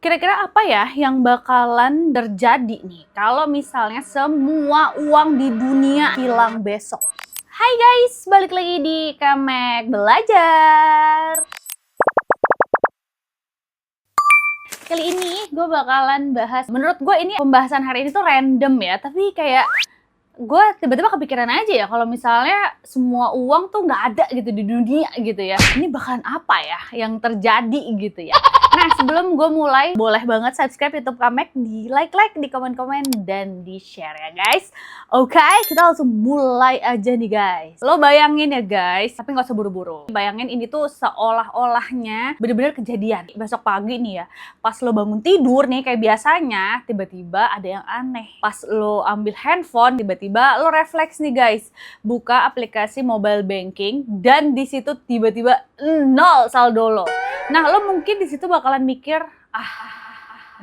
Kira-kira apa ya yang bakalan terjadi nih kalau misalnya semua uang di dunia hilang besok? Hai guys, balik lagi di Kamek Belajar. Kali ini gue bakalan bahas, menurut gue ini pembahasan hari ini tuh random ya, tapi kayak gue tiba-tiba kepikiran aja ya kalau misalnya semua uang tuh nggak ada gitu di dunia gitu ya. Ini bakalan apa ya yang terjadi gitu ya. Nah, sebelum gue mulai, boleh banget subscribe YouTube Kamek, di like, di komen-komen, dan di share ya guys. Oke, kita langsung mulai aja nih guys. Lo bayangin ya guys, tapi nggak usah buru-buru. Bayangin ini tuh seolah-olahnya bener-bener kejadian. Besok pagi nih ya, pas lo bangun tidur nih kayak biasanya, tiba-tiba ada yang aneh. Pas lo ambil handphone, tiba-tiba lo refleks nih guys, buka aplikasi mobile banking, dan di situ tiba-tiba nol saldo lo. Nah, lo mungkin di situ bakalan mikir,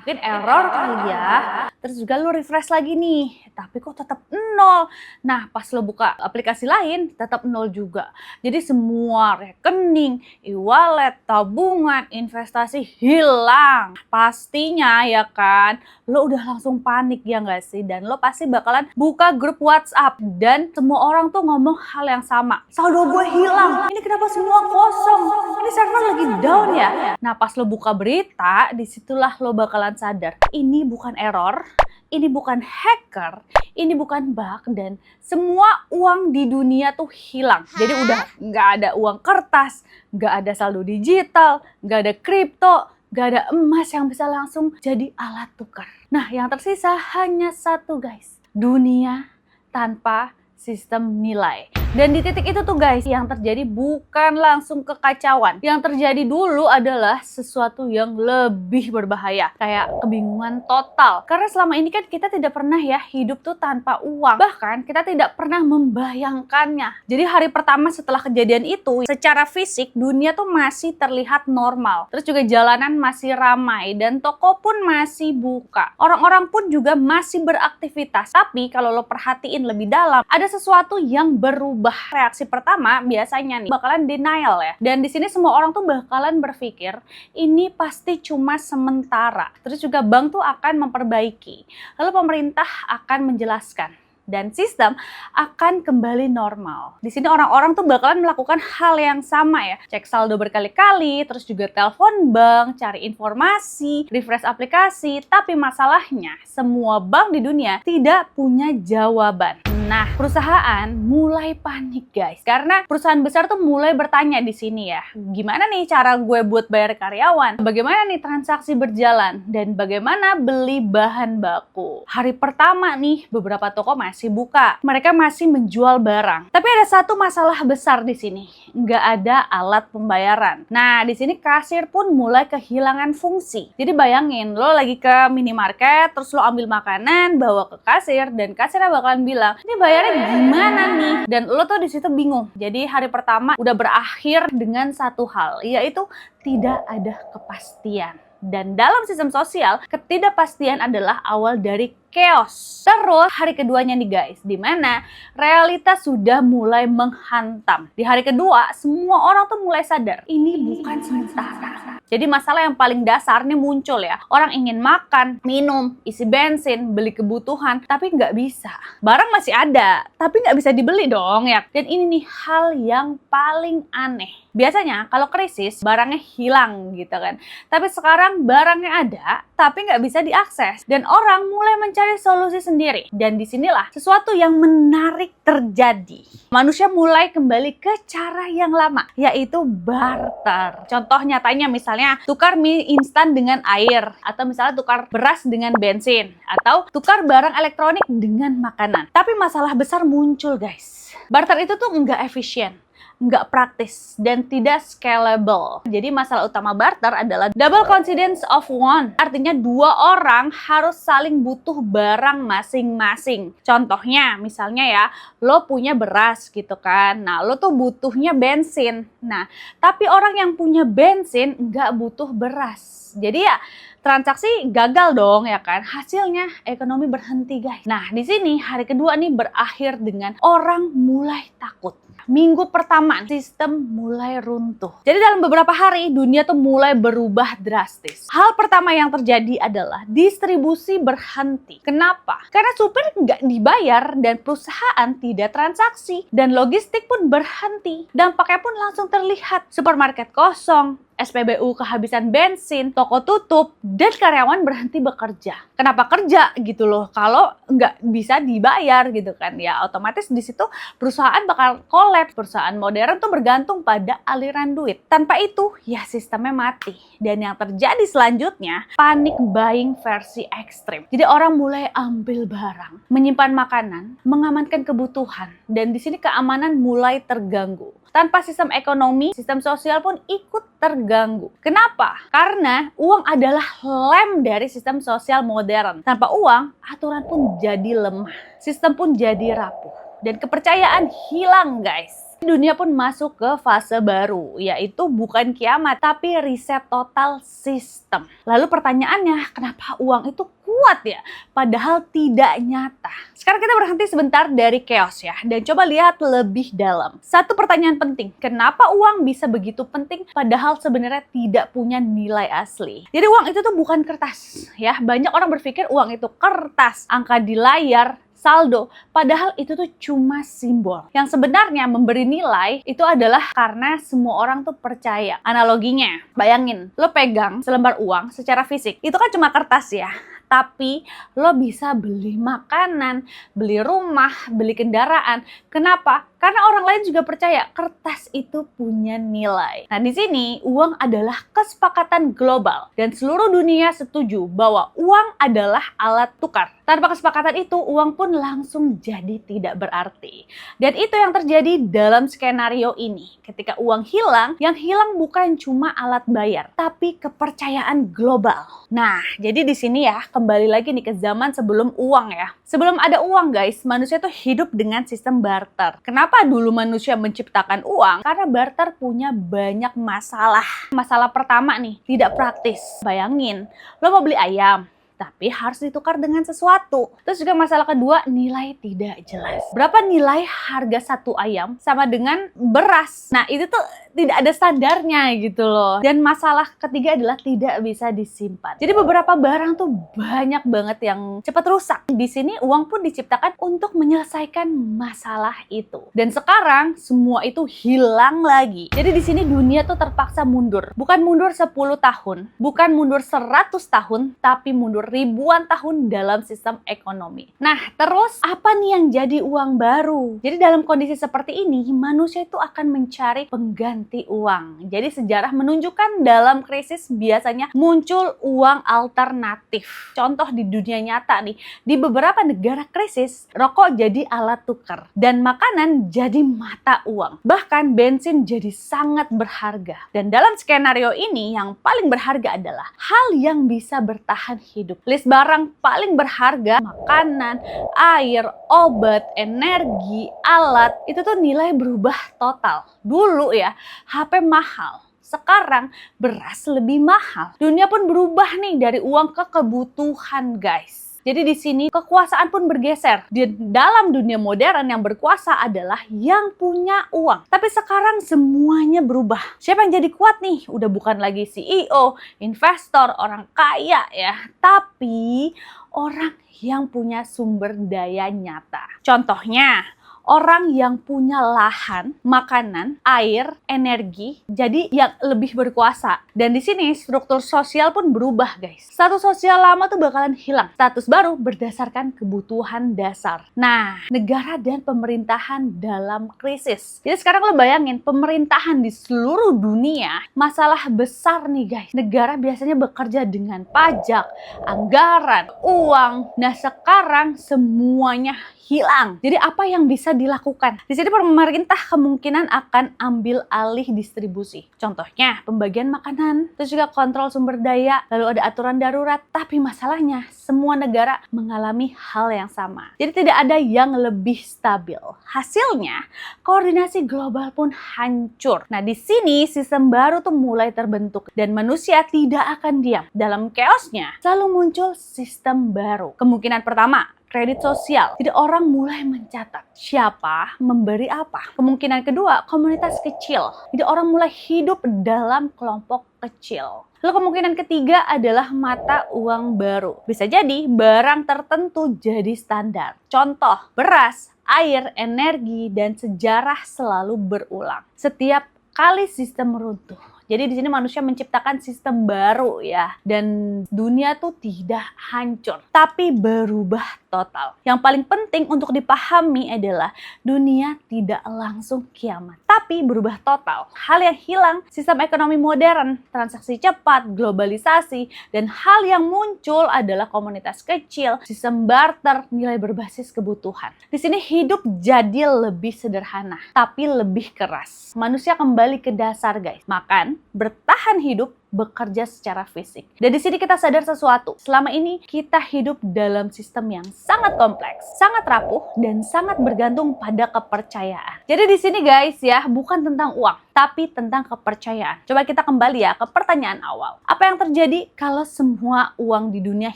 mungkin error kali ya. Terus juga lo refresh lagi nih, tapi kok tetap nol. Nah, pas lo buka aplikasi lain, tetap nol juga. Jadi semua rekening, e-wallet, tabungan, investasi hilang. Pastinya ya kan, lo udah langsung panik ya nggak sih? Dan lo pasti bakalan buka grup WhatsApp. Dan semua orang tuh ngomong hal yang sama. Saldo gue hilang, ini kenapa semua kosong? Ini server lagi down ya? Nah, pas lo buka berita, disitulah lo bakalan sadar, ini bukan error, ini bukan hacker, ini bukan bug, dan semua uang di dunia tuh hilang. Jadi udah nggak ada uang kertas, nggak ada saldo digital, nggak ada kripto, nggak ada emas yang bisa langsung jadi alat tukar. Nah, yang tersisa hanya satu guys, dunia tanpa sistem nilai. Dan di titik itu tuh guys, yang terjadi bukan langsung kekacauan. Yang terjadi dulu adalah sesuatu yang lebih berbahaya. Kayak kebingungan total. Karena selama ini kan kita tidak pernah ya hidup tuh tanpa uang. Bahkan kita tidak pernah membayangkannya. Jadi hari pertama setelah kejadian itu, secara fisik dunia tuh masih terlihat normal. Terus juga jalanan masih ramai dan toko pun masih buka. Orang-orang pun juga masih beraktivitas. Tapi kalau lo perhatiin lebih dalam, ada sesuatu yang berubah. Reaksi pertama biasanya nih bakalan denial ya. Dan di sini semua orang tuh bakalan berpikir ini pasti cuma sementara. Terus juga bank tuh akan memperbaiki. Lalu pemerintah akan menjelaskan dan sistem akan kembali normal. Di sini orang-orang tuh bakalan melakukan hal yang sama ya. Cek saldo berkali-kali, terus juga telepon bank, cari informasi, refresh aplikasi. Tapi masalahnya semua bank di dunia tidak punya jawaban. Nah, perusahaan mulai panik guys, karena perusahaan besar tuh mulai bertanya di sini ya, gimana nih cara gue buat bayar karyawan? Bagaimana nih transaksi berjalan? Dan bagaimana beli bahan baku? Hari pertama nih, beberapa toko masih buka, mereka masih menjual barang. Tapi ada satu masalah besar di sini, nggak ada alat pembayaran. Nah, di sini kasir pun mulai kehilangan fungsi. Jadi bayangin, lo lagi ke minimarket, terus lo ambil makanan, bawa ke kasir, dan kasirnya bakalan bilang, ini bayarnya gimana nih? Dan lo tuh di situ bingung. Jadi hari pertama udah berakhir dengan satu hal, yaitu tidak ada kepastian. Dan dalam sistem sosial, ketidakpastian adalah awal dari chaos. Terus hari keduanya nih guys, dimana realitas sudah mulai menghantam. Di hari kedua, semua orang tuh mulai sadar, ini bukan sementara. Jadi masalah yang paling dasar nih muncul ya. Orang ingin makan, minum, isi bensin, beli kebutuhan, tapi nggak bisa. Barang masih ada, tapi nggak bisa dibeli dong ya. Dan ini nih hal yang paling aneh. Biasanya kalau krisis, barangnya hilang gitu kan. Tapi sekarang barangnya ada, tapi nggak bisa diakses. Dan orang mulai mencari solusi sendiri. Dan disinilah sesuatu yang menarik terjadi. Manusia mulai kembali ke cara yang lama, yaitu barter. Contoh nyatanya misalnya tukar mie instan dengan air, atau misalnya tukar beras dengan bensin, atau tukar barang elektronik dengan makanan. Tapi masalah besar muncul guys. Barter itu tuh nggak efisien, nggak praktis, dan tidak scalable. Jadi masalah utama barter adalah double coincidence of one. Artinya dua orang harus saling butuh barang masing-masing. Contohnya misalnya ya, lo punya beras gitu kan. Nah, lo tuh butuhnya bensin. Nah, tapi orang yang punya bensin nggak butuh beras. Jadi ya transaksi gagal dong ya kan. Hasilnya ekonomi berhenti guys. Nah di sini hari kedua nih berakhir dengan orang mulai takut. Minggu pertama sistem mulai runtuh. Jadi dalam beberapa hari dunia tuh mulai berubah drastis. Hal pertama yang terjadi adalah distribusi berhenti. Kenapa? Karena supir nggak dibayar dan perusahaan tidak transaksi. Dan logistik pun berhenti. Dampaknya pun langsung terlihat. Supermarket kosong, SPBU kehabisan bensin, toko tutup, dan karyawan berhenti bekerja. Kenapa kerja gitu loh? Kalau nggak bisa dibayar gitu kan ya, otomatis di situ perusahaan bakal kolaps. Perusahaan modern tuh bergantung pada aliran duit. Tanpa itu ya sistemnya mati. Dan yang terjadi selanjutnya panic buying versi ekstrim. Jadi orang mulai ambil barang, menyimpan makanan, mengamankan kebutuhan, dan di sini keamanan mulai terganggu. Tanpa sistem ekonomi, sistem sosial pun ikut terganggu. Kenapa? Karena uang adalah lem dari sistem sosial modern. Tanpa uang, aturan pun jadi lemah. Sistem pun jadi rapuh. Dan kepercayaan hilang, guys. Dunia pun masuk ke fase baru, yaitu bukan kiamat, tapi riset total sistem. Lalu pertanyaannya, kenapa uang itu kuat ya? Padahal tidak nyata. Sekarang kita berhenti sebentar dari chaos ya, dan coba lihat lebih dalam. Satu pertanyaan penting, kenapa uang bisa begitu penting padahal sebenarnya tidak punya nilai asli? Jadi uang itu tuh bukan kertas ya. Banyak orang berpikir uang itu kertas, angka di layar, saldo, padahal itu tuh cuma simbol. Yang sebenarnya memberi nilai itu adalah karena semua orang tuh percaya. Analoginya, bayangin, lo pegang selembar uang secara fisik, itu kan cuma kertas ya. Tapi lo bisa beli makanan, beli rumah, beli kendaraan. Kenapa? Karena orang lain juga percaya kertas itu punya nilai. Nah di sini uang adalah kesepakatan global dan seluruh dunia setuju bahwa uang adalah alat tukar. Tanpa kesepakatan itu uang pun langsung jadi tidak berarti. Dan itu yang terjadi dalam skenario ini. Ketika uang hilang, yang hilang bukan cuma alat bayar, tapi kepercayaan global. Nah jadi di sini ya kembali lagi nih ke zaman sebelum uang ya. Sebelum ada uang guys, manusia tuh hidup dengan sistem barter. Kenapa dulu manusia menciptakan uang? Karena barter punya banyak masalah. Masalah pertama nih, tidak praktis. Bayangin, lo mau beli ayam, tapi harus ditukar dengan sesuatu. Terus juga masalah kedua, nilai tidak jelas. Berapa nilai harga satu ayam sama dengan beras? Nah itu tuh tidak ada standarnya gitu loh. Dan masalah ketiga adalah tidak bisa disimpan. Jadi beberapa barang tuh banyak banget yang cepat rusak. Di sini uang pun diciptakan untuk menyelesaikan masalah itu. Dan sekarang semua itu hilang lagi. Jadi di sini dunia tuh terpaksa mundur. Bukan mundur 10 tahun, bukan mundur 100 tahun, tapi mundur ribuan tahun dalam sistem ekonomi. Nah, terus apa nih yang jadi uang baru? Jadi dalam kondisi seperti ini, manusia itu akan mencari pengganti uang. Jadi sejarah menunjukkan dalam krisis biasanya muncul uang alternatif. Contoh di dunia nyata nih, di beberapa negara krisis, rokok jadi alat tukar dan makanan jadi mata uang. Bahkan bensin jadi sangat berharga. Dan dalam skenario ini yang paling berharga adalah hal yang bisa bertahan hidup. List barang paling berharga, makanan, air, obat, energi, alat, itu tuh nilai berubah total. Dulu ya, HP mahal. Sekarang beras lebih mahal. Dunia pun berubah nih dari uang ke kebutuhan, guys. Jadi di sini kekuasaan pun bergeser. Di dalam dunia modern yang berkuasa adalah yang punya uang. Tapi sekarang semuanya berubah. Siapa yang jadi kuat nih? Udah bukan lagi CEO, investor, orang kaya ya. Tapi orang yang punya sumber daya nyata. Contohnya, orang yang punya lahan, makanan, air, energi, jadi yang lebih berkuasa. Dan di sini struktur sosial pun berubah, guys. Status sosial lama tuh bakalan hilang. Status baru berdasarkan kebutuhan dasar. Nah, negara dan pemerintahan dalam krisis. Jadi sekarang lo bayangin, pemerintahan di seluruh dunia, masalah besar nih, guys. Negara biasanya bekerja dengan pajak, anggaran, uang. Nah, sekarang semuanya hilang. Jadi apa yang bisa dilakukan? Di sini pemerintah kemungkinan akan ambil alih distribusi. Contohnya pembagian makanan, terus juga kontrol sumber daya, lalu ada aturan darurat. Tapi masalahnya semua negara mengalami hal yang sama. Jadi tidak ada yang lebih stabil. Hasilnya koordinasi global pun hancur. Nah di sini sistem baru tuh mulai terbentuk dan manusia tidak akan diam. Dalam chaosnya selalu muncul sistem baru. Kemungkinan pertama, kredit sosial. Jadi orang mulai mencatat siapa memberi apa. Kemungkinan kedua, komunitas kecil. Jadi orang mulai hidup dalam kelompok kecil. Lalu kemungkinan ketiga adalah mata uang baru. Bisa jadi barang tertentu jadi standar. Contoh, beras, air, energi, dan sejarah selalu berulang. Setiap kali sistem runtuh. Jadi di sini manusia menciptakan sistem baru ya. Dan dunia tuh tidak hancur, tapi berubah total. Yang paling penting untuk dipahami adalah dunia tidak langsung kiamat, tapi berubah total. Hal yang hilang, sistem ekonomi modern, transaksi cepat, globalisasi, dan hal yang muncul adalah komunitas kecil, sistem barter, nilai berbasis kebutuhan. Di sini hidup jadi lebih sederhana, tapi lebih keras. Manusia kembali ke dasar guys, makan, bertahan hidup, bekerja secara fisik. Dan di sini kita sadar sesuatu. Selama ini kita hidup dalam sistem yang sangat kompleks, sangat rapuh, dan sangat bergantung pada kepercayaan. Jadi di sini guys ya, bukan tentang uang, tapi tentang kepercayaan. Coba kita kembali ya ke pertanyaan awal. Apa yang terjadi kalau semua uang di dunia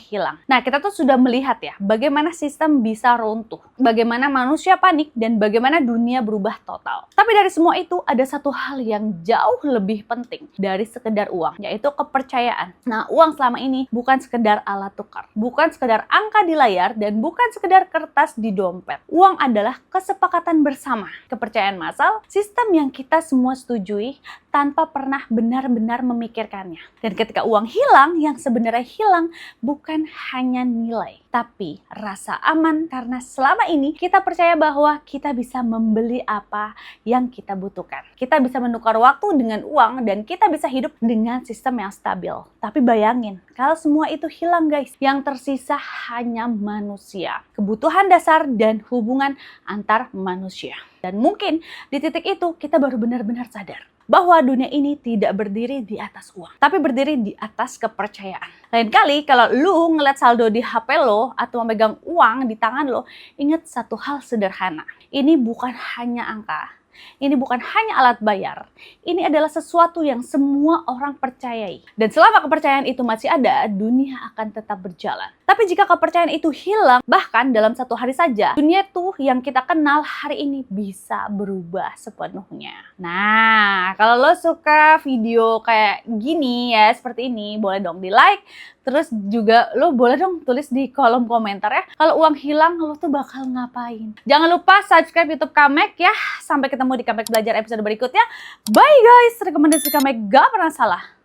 hilang? Nah, kita tuh sudah melihat ya, bagaimana sistem bisa runtuh, bagaimana manusia panik, dan bagaimana dunia berubah total. Tapi dari semua itu, ada satu hal yang jauh lebih penting dari sekedar uang, yaitu kepercayaan. Nah, uang selama ini bukan sekedar alat tukar, bukan sekedar angka di layar, dan bukan sekedar kertas di dompet. Uang adalah kesepakatan bersama, kepercayaan massal, sistem yang kita semua setujui tanpa pernah benar-benar memikirkannya. Dan ketika uang hilang, yang sebenarnya hilang bukan hanya nilai, tapi rasa aman, karena selama ini kita percaya bahwa kita bisa membeli apa yang kita butuhkan. Kita bisa menukar waktu dengan uang dan kita bisa hidup dengan sistem yang stabil. Tapi bayangin, kalau semua itu hilang guys, yang tersisa hanya manusia, kebutuhan dasar dan hubungan antar manusia. Dan mungkin di titik itu kita baru benar-benar sadar bahwa dunia ini tidak berdiri di atas uang, tapi berdiri di atas kepercayaan. Lain kali kalau lu ngeliat saldo di HP lo atau memegang uang di tangan lo, ingat satu hal sederhana. Ini bukan hanya angka. Ini bukan hanya alat bayar. Ini adalah sesuatu yang semua orang percayai. Dan selama kepercayaan itu masih ada, dunia akan tetap berjalan. Tapi jika kepercayaan itu hilang, bahkan dalam satu hari saja, dunia tuh yang kita kenal hari ini bisa berubah sepenuhnya. Nah, kalau lo suka video kayak gini ya, seperti ini, boleh dong di like. Terus juga lo boleh dong tulis di kolom komentar ya, kalau uang hilang lo tuh bakal ngapain. Jangan lupa subscribe YouTube Kamek ya. Sampai ketemu di Kamek Belajar episode berikutnya. Bye guys, rekomendasi Kamek gak pernah salah.